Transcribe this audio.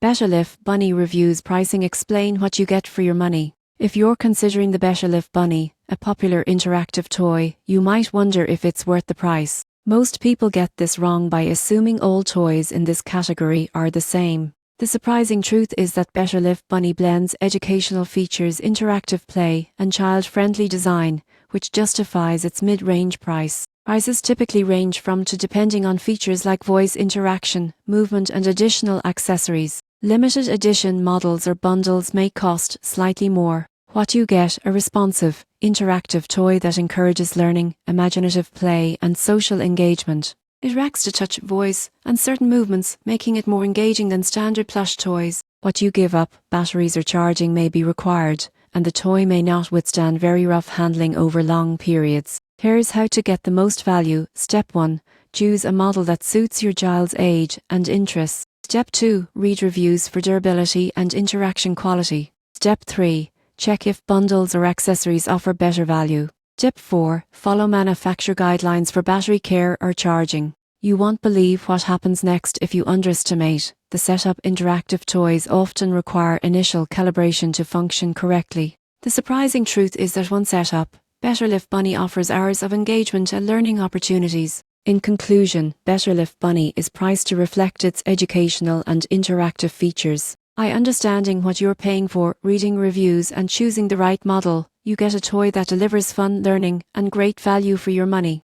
BetterLife Bunny Reviews Pricing explain what you get for your money. If you're considering the BetterLife Bunny, a popular interactive toy, you might wonder if it's worth the price. Most people get this wrong by assuming all toys in this category are the same. The surprising truth is that BetterLife Bunny blends educational features, interactive play, and child-friendly design, which justifies its mid-range price. Prices typically range from to depending on features like voice interaction, movement, and additional accessories. Limited edition models or bundles may cost slightly more. What you get: a responsive, interactive toy that encourages learning, imaginative play, and social engagement. It reacts to touch, voice, and certain movements, making it more engaging than standard plush toys. What you give up: batteries or charging may be required, and the toy may not withstand very rough handling over long periods. Here's how to get the most value. Step 1. Choose a model that suits your child's age and interests. Step 2. Read reviews for durability and interaction quality. Step 3. Check if bundles or accessories offer better value. Step 4. Follow manufacturer guidelines for battery care or charging. You won't believe what happens next if you underestimate the setup. Interactive toys often require initial calibration to function correctly. The surprising truth is that one setup, BetterLife Bunny offers hours of engagement and learning opportunities. In conclusion, BetterLife Bunny is priced to reflect its educational and interactive features. By understanding what you're paying for, reading reviews, and choosing the right model, you get a toy that delivers fun, learning, and great value for your money.